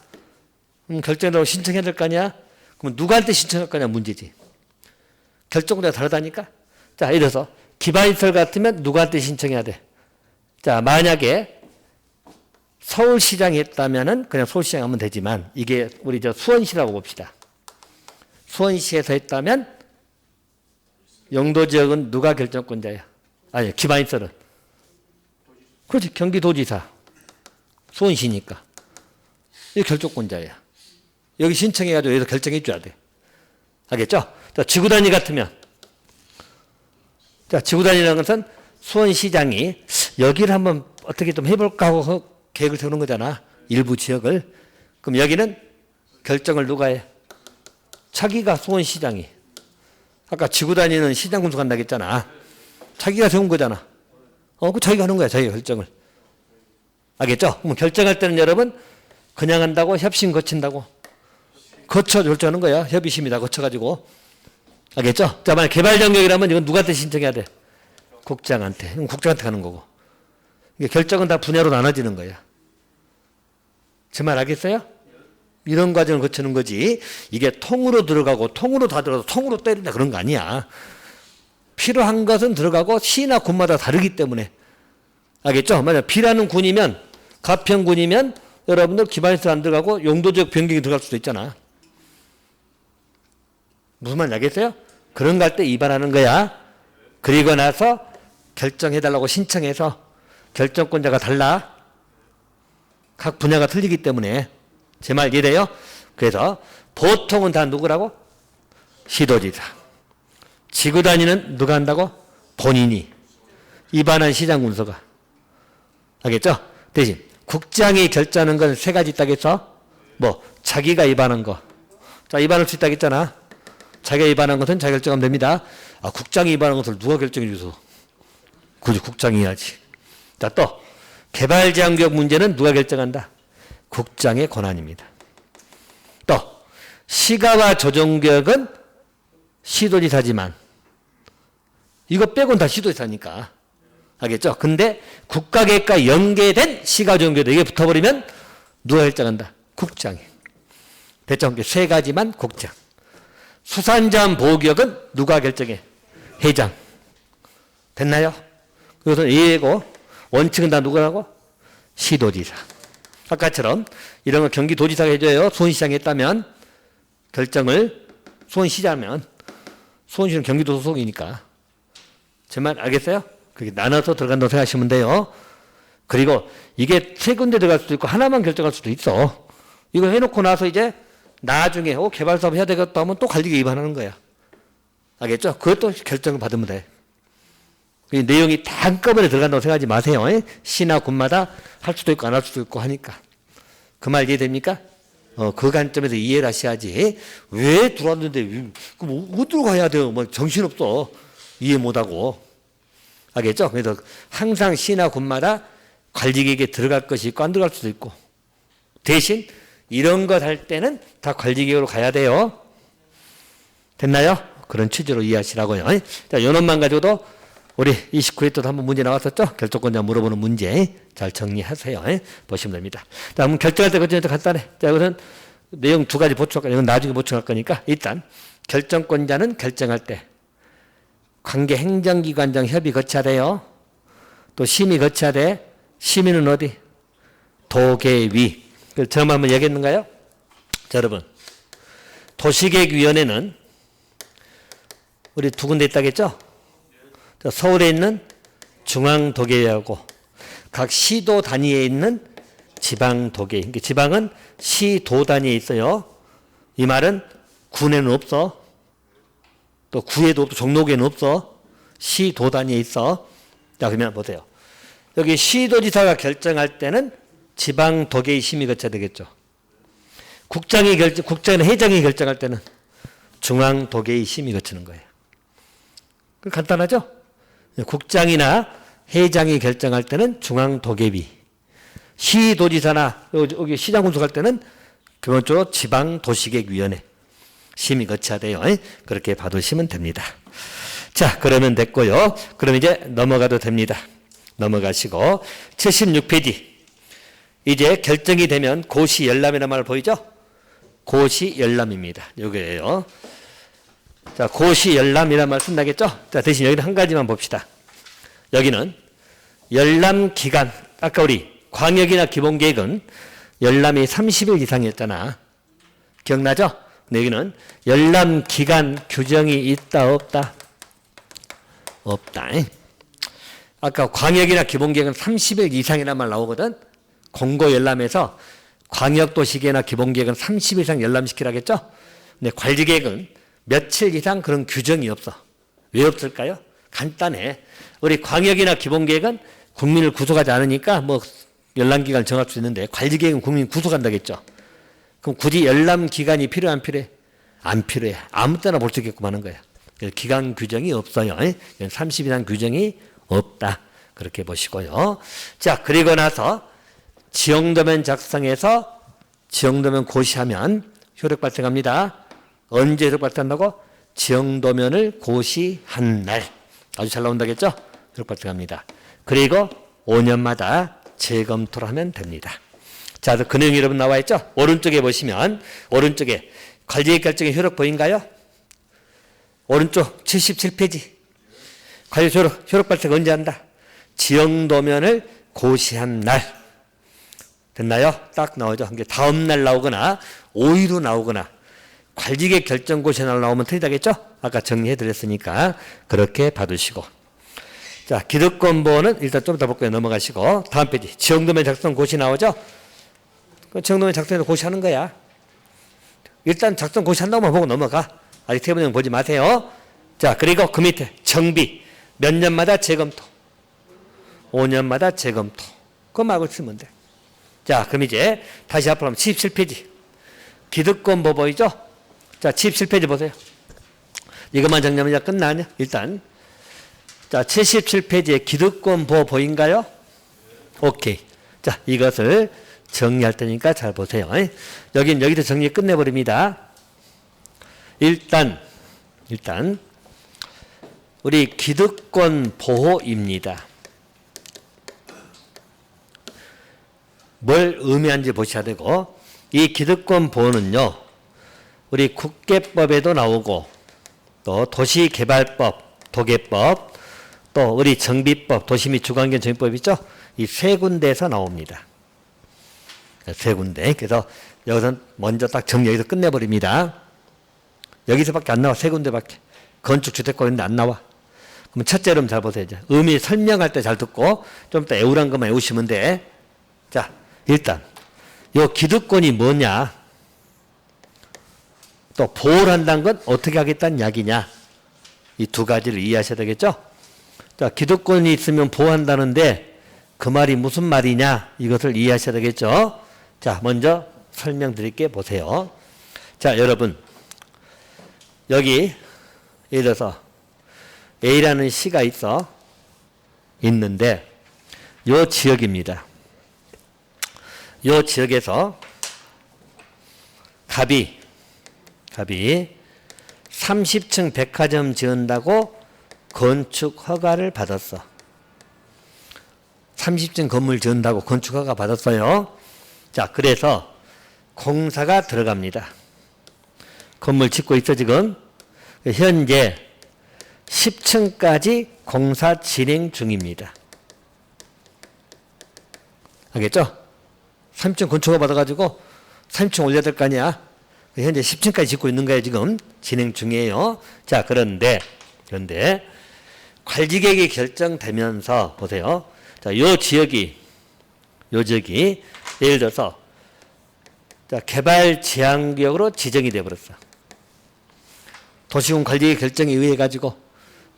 결정해달라고 신청해야 될 거 아니야? 그럼 누구한테 신청할 거냐 문제지. 결정보다 다르다니까. 자, 예를 들어서 기반시설 같으면 누구한테 신청해야 돼? 자, 만약에 서울시장이 했다면은 그냥 서울시장 하면 되지만 이게 우리 저 수원시라고 봅시다. 수원시에서 했다면 용도지역은 누가 결정권자야? 아니, 기반시설은. 그렇지, 경기도지사. 수원시니까. 이게 결정권자야. 여기 신청해가지고 여기서 결정해 줘야 돼. 알겠죠? 자, 지구단위 같으면. 자, 지구단위라는 것은 수원시장이 여기를 한번 어떻게 좀 해볼까 하고 계획을 세우는 거잖아. 일부 지역을. 그럼 여기는 결정을 누가 해? 자기가 수원시장이. 아까 지구단위는 시장 군수한다고 했잖아. 자기가 세운 거잖아. 그 자기가 하는 거야. 자기가 결정을. 알겠죠? 그럼 결정할 때는 여러분 그냥 한다고 협심 거친다고? 거쳐 결정하는 거야. 협의심이다. 거쳐가지고. 알겠죠? 자, 만약 개발정역이라면 이건 누구한테 신청해야 돼? 국장한테. 국장한테 가는 거고. 이게 결정은 다 분야로 나눠지는 거야. 제 말 알겠어요? 이런 과정을 거치는 거지. 이게 통으로 들어가고 통으로 다 들어가서 통으로 때린다 그런 거 아니야. 필요한 것은 들어가고 시나 군마다 다르기 때문에. 알겠죠? 만약 비라는 군이면 가평군이면 여러분들 기반시설 안 들어가고 용도적 변경이 들어갈 수도 있잖아. 무슨 말인지 알겠어요? 그런 거 할 때 위반하는 거야. 그리고 나서 결정해달라고 신청해서 결정권자가 달라. 각 분야가 틀리기 때문에. 제 말 이해돼요? 그래서 보통은 다 누구라고? 시도지사. 지구단위는 누가 한다고? 본인이. 위반한 시장군수가. 알겠죠? 대신 국장이 결정하는 건 세 가지 있다고 했어? 뭐 자기가 위반한 거. 자, 위반할 수 있다고 했잖아. 자기가 위반한 것은 자기가 결정하면 됩니다. 아, 국장이 위반한 것을 누가 결정해 줘서? 굳이 국장이 해야지. 자, 또 개발제한구역 문제는 누가 결정한다? 국장의 권한입니다. 또 시가와 조정구역은 시도지사지만 이거 빼고는 다 시도지사니까. 알겠죠? 근데 국가계획과 연계된 시가조정구역도 이게 붙어버리면 누가 결정한다? 국장이. 됐죠? 세 가지만 국장. 수산자원 보호구역은 누가 결정해? 회장. 됐나요? 그것은 예고 원칙은 다 누구라고? 시도지사. 아까처럼 이런 거 경기도지사가 해줘요. 수원시장에 했다면 결정을 수원시장이면 수원시는 경기도 소속이니까. 제 말 알겠어요? 그렇게 나눠서 들어간다고 생각하시면 돼요. 그리고 이게 세 군데 들어갈 수도 있고 하나만 결정할 수도 있어. 이거 해놓고 나서 이제 나중에 개발사업 해야 되겠다 하면 또 관리계 위반하는 거야. 알겠죠? 그것도 결정을 받으면 돼. 이 내용이 다 한꺼번에 들어간다고 생각하지 마세요. 시나 군마다 할 수도 있고 안 할 수도 있고 하니까. 그 말 이해됩니까? 그 관점에서 이해를 하셔야지. 왜 들어왔는데 그럼 어디로 가야 돼요? 뭐 정신없어. 이해 못하고. 알겠죠? 그래서 항상 시나 군마다 관리계획에 들어갈 것이 있고 안 들어갈 수도 있고. 대신 이런 것 할 때는 다 관리계획으로 가야 돼요. 됐나요? 그런 취지로 이해하시라고요. 자, 요놈만 가지고도 우리 29회 때도 한번 문제 나왔었죠? 결정권자 물어보는 문제 잘 정리하세요. 보시면 됩니다. 자, 그럼 결정할 때 그전에 간단해. 자, 이것은 내용 두 가지 보충할 거니까 이건 나중에 보충할 거니까 일단 결정권자는 결정할 때 관계 행정기관장 협의 거쳐야 돼요. 또 심의 거쳐야 돼. 심의는 어디? 도계위. 처음 한번 얘기했는가요? 자, 여러분 도시계획위원회는 우리 두 군데 있다겠죠? 서울에 있는 중앙도계위하고 각 시도 단위에 있는 지방도계위. 그러니까 지방은 시도 단위에 있어요. 이 말은 군에는 없어. 또 구에도 없어. 종로구에는 없어. 시도 단위에 있어. 자, 그러면 보세요. 여기 시도지사가 결정할 때는 지방도계위 심의 거쳐야 되겠죠. 국장이나 회장이 결정할 때는 중앙도계위 심의 거치는 거예요. 간단하죠? 국장이나 회장이 결정할 때는 중앙도계위, 시도지사나 여기 시장군수 갈 때는 기본적으로 지방도시계획위원회 심의 거쳐야 돼요. 그렇게 봐두시면 됩니다. 자, 그러면 됐고요. 그럼 이제 넘어가도 됩니다. 넘어가시고 76페이지. 이제 결정이 되면 고시열람이라는 말 보이죠? 고시열람입니다. 요거예요. 자, 고시열람이라는 말 쓴다겠죠? 자, 대신 여기는 한 가지만 봅시다. 여기는 열람 기간, 아까 우리 광역이나 기본계획은 열람이 30일 이상이었잖아. 기억나죠? 근데 여기는 열람 기간 규정이 있다 없다? 없다. 아까 광역이나 기본계획은 30일 이상이라는 말 나오거든. 공고 열람에서 광역도시계획이나 기본계획은 30일 이상 열람시키라겠죠? 근데 관리계획은 며칠 이상 그런 규정이 없어. 왜 없을까요? 간단해. 우리 광역이나 기본계획은 국민을 구속하지 않으니까 뭐 열람기간 정할 수 있는데 관리계획은 국민 구속한다겠죠. 그럼 굳이 열람기간이 필요해 안 필요해? 안 필요해. 아무 때나 볼 수 있게끔 하는 거야. 기간 규정이 없어요. 30일 이상 규정이 없다. 그렇게 보시고요. 자, 그리고 나서 지형도면 작성해서 지형도면 고시하면 효력 발생합니다. 언제 효력 발생한다고? 지형도면을 고시한 날. 아주 잘 나온다겠죠? 효력 발생합니다. 그리고 5년마다 재검토를 하면 됩니다. 자, 그 내용이 여러분 나와 있죠? 오른쪽에 보시면 오른쪽에 관리계획 결정의 효력 보인가요? 오른쪽 77페이지. 관리계획 효력 발생 언제 한다? 지형도면을 고시한 날. 됐나요? 딱 나오죠. 다음 날 나오거나 5일 후 나오거나 관리계획 결정 고시한 날 나오면 틀리다겠죠? 아까 정리해 드렸으니까 그렇게 봐두시고. 자, 기득권보호는 일단 좀 이따 볼게요. 넘어가시고. 다음 페이지. 지형도면 작성 고시 나오죠? 그 지형도면 작성해서 고시하는 거야. 일단 작성 고시한다고만 보고 넘어가. 아직 태블릿 보지 마세요. 자, 그리고 그 밑에 정비. 몇 년마다 재검토. 5년마다 재검토. 그거 말고 쓰면 돼. 자, 그럼 이제 다시 앞으로 하면 77페이지. 기득권보호 보이죠? 자, 77페이지 보세요. 이것만 정리하면 이제 끝나냐? 일단. 자, 77페이지에 기득권보호 보인가요? 오케이. 자, 이것을 정리할 테니까 잘 보세요. 여긴 여기서 정리 끝내버립니다. 일단 우리 기득권 보호입니다. 뭘 의미하는지 보셔야 되고, 이 기득권 보호는요, 우리 국계법에도 나오고, 또 도시개발법, 도계법, 또 우리 정비법, 도시 및 주거환경 정비법 있죠? 이 세 군데에서 나옵니다. 세 군데. 그래서 여기서 먼저 딱 정리 여기서 끝내버립니다. 여기서밖에 안 나와. 세 군데밖에. 건축주택법인데 안 나와. 그럼 첫째로 잘 보세요. 이제 의미 설명할 때 잘 듣고 좀 더 애우란 것만 외우시면 돼. 자, 일단 요 기득권이 뭐냐, 또 보호를 한다는 건 어떻게 하겠다는 이야기냐, 이 두 가지를 이해하셔야 되겠죠. 자, 기득권이 있으면 보호한다는데 그 말이 무슨 말이냐, 이것을 이해하셔야 되겠죠. 자, 먼저 설명드릴게 보세요. 자, 여러분 여기 예를 들어서 A라는 시가 있는데 요 지역입니다. 요 지역에서 갑이 30층 백화점 지은다고 건축 허가를 받았어. 30층 건물 지은다고 건축 허가 받았어요. 자, 그래서 공사가 들어갑니다. 건물 짓고 있어 지금. 현재 10층까지 공사 진행 중입니다. 알겠죠? 3층 건축허가 받아가지고 3층 올려야 될 거 아니야. 현재 10층까지 짓고 있는 거예요. 지금 진행 중이에요. 자, 그런데 관리계획이 결정되면서 보세요. 자, 요 지역이 예를 들어서 자, 개발 제한구역으로 지정이 되어 버렸어. 도시군 관리계획 결정에 의해 가지고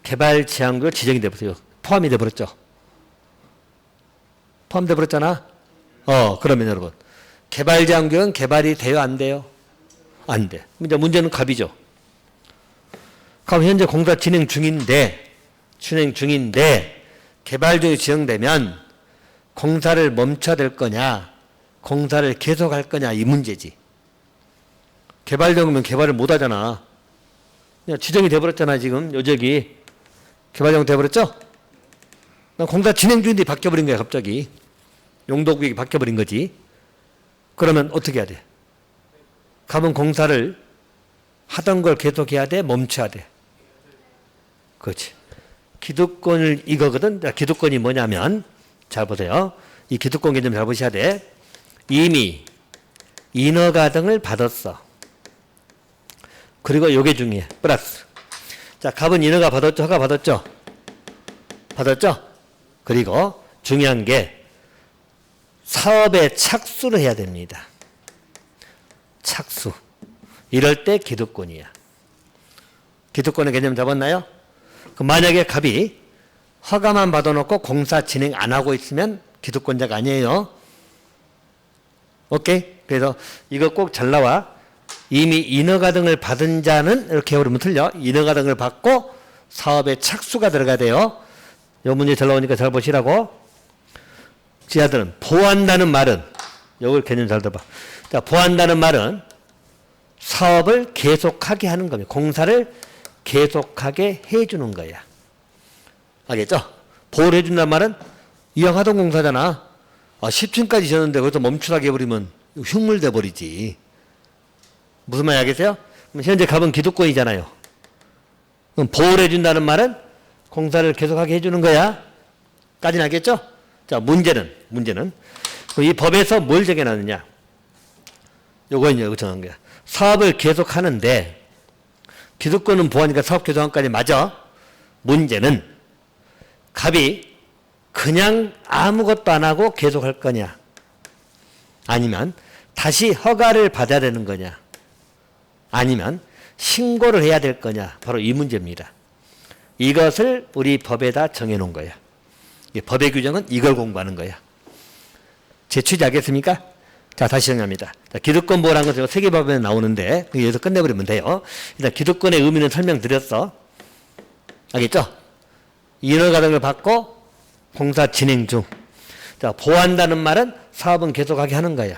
개발 제한구역 지정이 되어 버렸어요. 포함이 되어 버렸죠. 포함되어 버렸잖아. 그러면 여러분, 개발 제한구역은 개발이 돼요, 안 돼요? 안 돼. 이제 문제는 갑이죠. 그럼 현재 공사 진행 중인데 개발지역이 지정되면 공사를 멈춰야 될 거냐, 공사를 계속할 거냐, 이 문제지. 개발령이면 개발을 못 하잖아. 그냥 지정이 돼버렸잖아, 지금. 요적이. 개발령 돼버렸죠? 공사 진행 중인데 바뀌어버린 거야, 갑자기. 용도구역이 바뀌어버린 거지. 그러면 어떻게 해야 돼? 갑은 공사를 하던 걸 계속해야 돼? 멈춰야 돼? 그렇지. 기득권을 이거거든. 기득권이 뭐냐면, 잘 보세요. 이 기득권 개념 잘 보셔야 돼. 이미 인허가등을 받았어. 그리고 요게 중요해. 플러스. 자, 갑은 인허가 받았죠? 허가 받았죠? 받았죠? 그리고 중요한 게 사업에 착수를 해야 됩니다. 착수. 이럴 때 기득권이야. 기득권의 개념 잡았나요? 그럼 만약에 갑이 허가만 받아놓고 공사 진행 안 하고 있으면 기득권자가 아니에요. 오케이? 그래서 이거 꼭 잘 나와. 이미 인허가 등을 받은 자는 이렇게 해버리면 틀려. 인허가 등을 받고 사업에 착수가 들어가야 돼요. 이 문제 잘 나오니까 잘 보시라고. 지하들은 보한다는 말은 이걸 개념 잘 들어봐. 자, 보한다는 말은 사업을 계속하게 하는 겁니다. 공사를 계속하게 해주는 거야. 알겠죠? 보호를 해준다는 말은 이왕하던 공사잖아. 10층까지 지었는데 거기서 멈추라게 해버리면 흉물돼 버리지. 무슨 말인지 알겠어요? 현재 갑은 기득권이잖아요. 그럼 보호를 해준다는 말은 공사를 계속하게 해주는 거야. 까지는 알겠죠? 자, 문제는 이 법에서 뭘 정해놨느냐? 요거 이제 정한 거야. 사업을 계속하는데 기득권은 보호하니까 사업 계속한까지 맞아. 문제는 갑이 그냥 아무것도 안 하고 계속할 거냐? 아니면 다시 허가를 받아야 되는 거냐? 아니면 신고를 해야 될 거냐? 바로 이 문제입니다. 이것을 우리 법에다 정해놓은 거야. 법의 규정은 이걸 공부하는 거야. 제 취지 알겠습니까? 자, 다시 정리합니다. 자, 기득권 보호라는 것은 세계법에 나오는데 여기서 끝내버리면 돼요. 일단 기득권의 의미는 설명드렸어. 알겠죠? 인허가 등을 받고 공사 진행 중. 자, 보호한다는 말은 사업은 계속하게 하는 거야.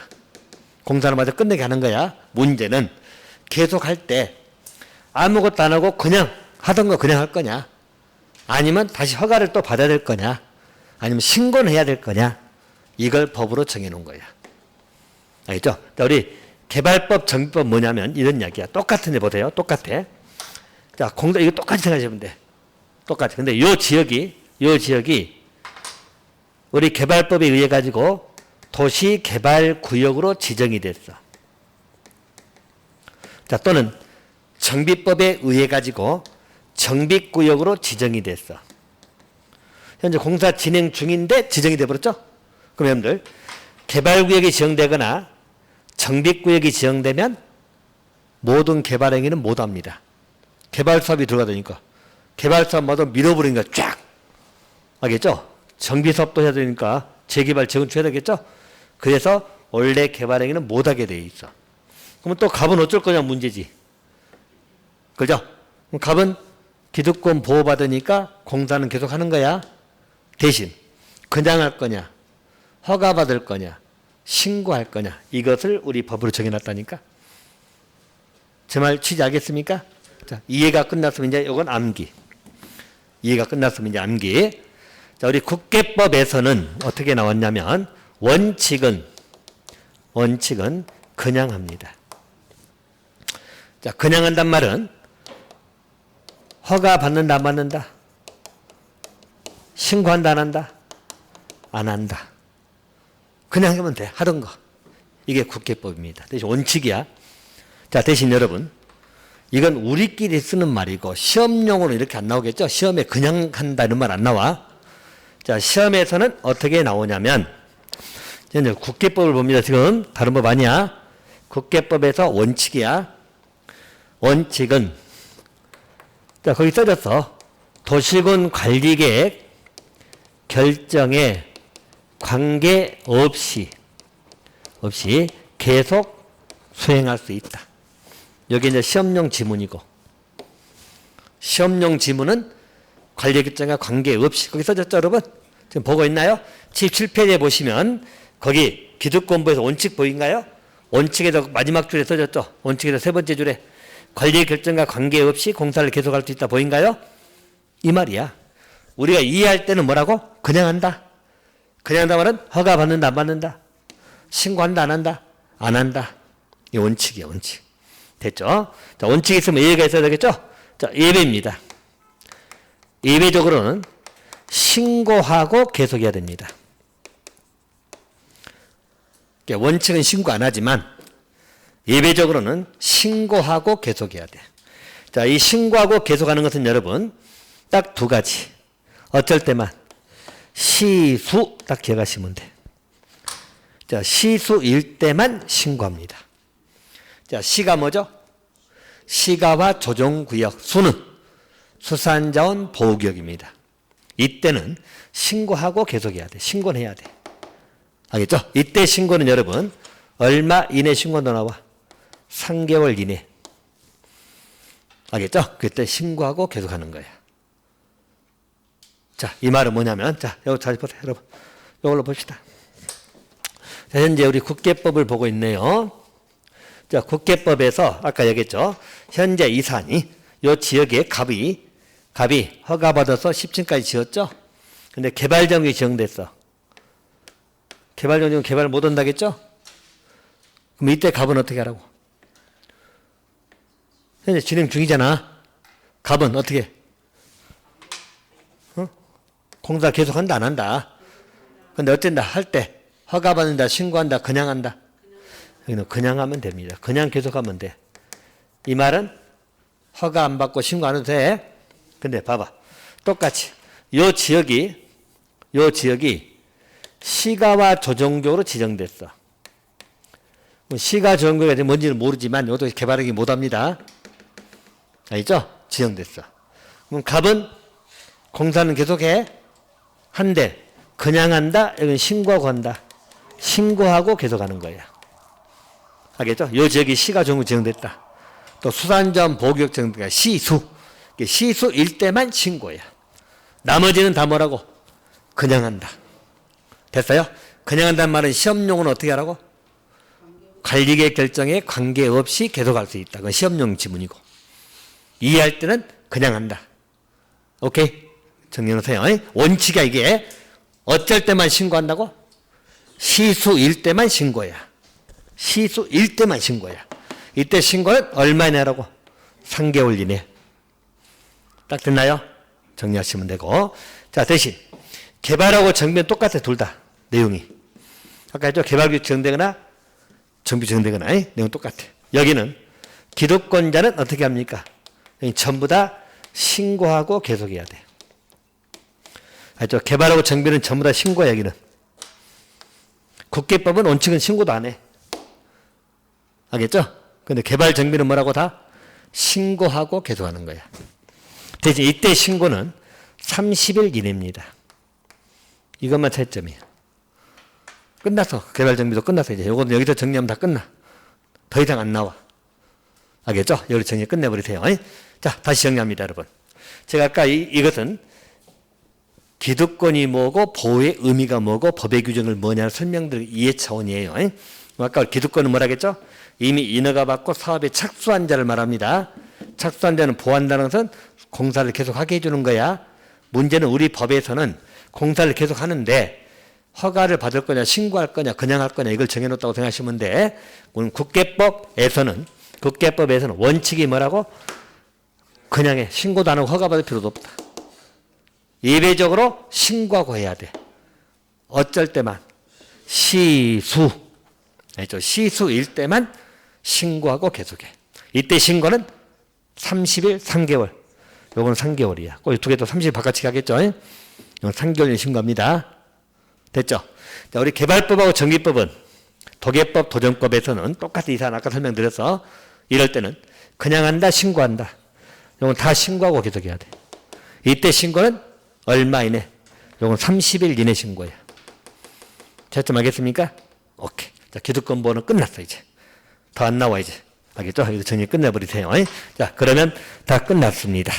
공사를 마저 끝내게 하는 거야. 문제는 계속할 때 아무것도 안 하고 그냥 하던 거 그냥 할 거냐? 아니면 다시 허가를 또 받아야 될 거냐? 아니면 신고는 해야 될 거냐? 이걸 법으로 정해놓은 거야. 알겠죠? 자, 우리 개발법, 정비법 뭐냐면 이런 이야기야. 똑같은 데 보세요. 똑같아. 자, 공사 이거 똑같이 생각하시면 돼. 똑같이. 근데 요 지역이 우리 개발법에 의해 가지고 도시개발구역으로 지정이 됐어. 자, 또는 정비법에 의해 가지고 정비구역으로 지정이 됐어. 현재 공사 진행 중인데 지정이 돼버렸죠? 그럼 여러분들 개발구역이 지정되거나 정비구역이 지정되면 모든 개발 행위는 못합니다. 개발사업이 들어가되니까 개발사업마다 밀어버리니까 쫙. 알겠죠? 정비사업도 해야 되니까 재개발, 재건축 해야 되겠죠? 그래서 원래 개발 행위는 못하게 돼 있어. 그러면 또 갑은 어쩔 거냐 문제지. 그죠? 그럼 갑은 기득권 보호받으니까 공사는 계속 하는 거야. 대신 그냥 할 거냐, 허가받을 거냐, 신고할 거냐, 이것을 우리 법으로 정해놨다니까. 제 말 취지 알겠습니까? 자, 이해가 끝났으면 이제 이건 암기. 이해가 끝났으면 이제 암기. 자, 우리 국계법에서는 어떻게 나왔냐면 원칙은 그냥 합니다. 자, 그냥 한단 말은 허가 받는다 안 받는다? 신고한다 안 한다? 안 한다. 그냥 하면 돼. 하던 거. 이게 국계법입니다. 대신 원칙이야. 자, 대신 여러분 이건 우리끼리 쓰는 말이고 시험용으로 이렇게 안 나오겠죠? 시험에 그냥 한다는 말 안 나와. 자, 시험에서는 어떻게 나오냐면 이제 국계법을 봅니다. 지금 다른 법 아니야. 국계법에서 원칙이야. 원칙은 자, 거기 써졌어. 도시군 관리계획 결정에 관계없이 계속 수행할 수 있다. 여기 이제 시험용 지문이고, 시험용 지문은 관리 결정과 관계없이 거기 써졌죠, 여러분? 지금 보고 있나요? 77페이지에 보시면 거기 기득권부에서 원칙 보인가요? 원칙에서 마지막 줄에 써졌죠. 원칙에서 세 번째 줄에 권리 결정과 관계없이 공사를 계속할 수 있다. 보인가요? 이 말이야. 우리가 이해할 때는 뭐라고? 그냥 한다. 그냥 한다 말은 허가 받는다, 안 받는다. 신고한다, 안 한다. 안 한다. 이 원칙이야, 원칙. 됐죠? 자, 원칙이 있으면 예외가 있어야 되겠죠? 자, 예외입니다. 예외적으로는 신고하고 계속해야 됩니다. 원칙은 신고 안 하지만 예외적으로는 신고하고 계속해야 돼. 자, 이 신고하고 계속하는 것은 여러분 딱 두 가지. 어쩔 때만 시수 딱 기억하시면 돼. 자, 시수일 때만 신고합니다. 자, 시가 뭐죠? 시가와 조정구역, 수는 수산자원 보호구역입니다. 이때는 신고하고 계속해야 돼. 신고는 해야 돼. 알겠죠? 이때 신고는 여러분 얼마 이내 신고도 나와? 3개월 이내. 알겠죠? 그때 신고하고 계속하는 거야. 자, 이 말은 뭐냐면, 자, 여기 잘 보세요, 여러분. 이걸로 봅시다. 자, 현재 우리 국계법을 보고 있네요. 자, 국계법에서 아까 얘기했죠. 현재 이 산이 이 지역에 갑이 허가받아서 10층까지 지었죠. 근데 개발정이 지정됐어. 개발정이 개발 못 한다겠죠? 그럼 이때 갑은 어떻게 하라고? 현재 진행 중이잖아. 갑은 어떻게? 공사 계속한다, 안 한다? 근데 어쩐다, 할 때 허가받는다, 신고한다, 그냥 한다? 여기는 그냥 하면 됩니다. 그냥 계속하면 돼. 이 말은 허가 안 받고 신고 안 해도 돼. 근데 봐봐. 똑같이 요 지역이 시가와 조정구역으로 지정됐어. 시가 조정구역이 뭔지는 모르지만 이것도 개발하기 못합니다. 알죠? 지정됐어. 그럼 갑은 공사는 계속해. 한데 그냥 한다. 여기는 신고하고 한다. 신고하고 계속하는 거야. 알겠죠? 이 지역이 시가 조정구 지정됐다. 또 수산자원 보호구역 지정됐다. 시수일 때만 신고야. 나머지는 다 뭐라고? 그냥 한다. 됐어요? 그냥 한다는 말은 시험용은 어떻게 하라고? 관리계획 결정에 관계없이 계속할 수 있다. 그건 시험용 지문이고. 이해할 때는 그냥 한다. 오케이? 정리하세요. 원칙이야 이게. 어쩔 때만 신고한다고? 시수일 때만 신고야. 시수일 때만 신고야. 이때 신고는 얼마 이내라고? 3개월 이내. 딱 됐나요? 정리하시면 되고. 자, 대신 개발하고 정비는 똑같아. 둘 다 내용이. 아까 했죠? 개발규칙 정되거나 정비 정되거나 내용 똑같아. 여기는 기득권자는 어떻게 합니까? 여기 전부 다 신고하고 계속해야 돼. 알죠? 개발하고 정비는 전부 다 신고야. 여기는. 국계법은 원칙은 신고도 안 해. 알겠죠? 근데 개발 정비는 뭐라고 다? 신고하고 계속하는 거야. 대신 이때 신고는 30일 이내입니다. 이것만 차이점이야. 끝났어. 개발 정비도 끝났어. 이제 요거는 여기서 정리하면 다 끝나. 더 이상 안 나와. 알겠죠? 여기 정리 끝내버리세요. 자, 다시 정리합니다, 여러분. 제가 아까 이것은 기득권이 뭐고 보호의 의미가 뭐고 법의 규정을 뭐냐를 설명드리기 이해 차원이에요. 아까 기득권은 뭐라겠죠? 이미 인허가 받고 사업에 착수한 자를 말합니다. 착수한 자는 보호한다는 것은 공사를 계속하게 해주는 거야. 문제는 우리 법에서는 공사를 계속하는데 허가를 받을 거냐 신고할 거냐 그냥 할 거냐 이걸 정해놓았다고 생각하시면 돼. 오늘 국계법에서는 원칙이 뭐라고? 그냥 해. 신고도 안 하고 허가 받을 필요도 없다. 예외적으로 신고하고 해야 돼. 어쩔 때만 시수. 알죠? 시수일 때만 신고하고 계속해. 이때 신고는 30일, 3개월. 요거는 3개월이야. 꼭 두 개 또 30일 바깥치기 하겠죠? 이건 3개월 신고합니다. 됐죠? 자, 우리 개발법하고 정비법은 도계법, 도정법에서는 똑같이 이사는 아까 설명드렸어. 이럴 때는 그냥 한다, 신고한다. 이건 다 신고하고 계속해야 돼. 이때 신고는 얼마 이내? 이건 30일 이내 신고야. 차이점 알겠습니까? 오케이. 자, 기득권 보호는 끝났어, 이제. 더 안 나와, 이제. 알겠죠? 여기서 정리 끝내버리세요. 자, 그러면 다 끝났습니다.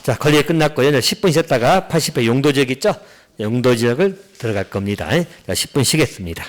자, 권리 끝났고요. 10분 쉬었다가 80회 용도지역 있죠? 용도지역을 들어갈 겁니다. 자, 10분 쉬겠습니다.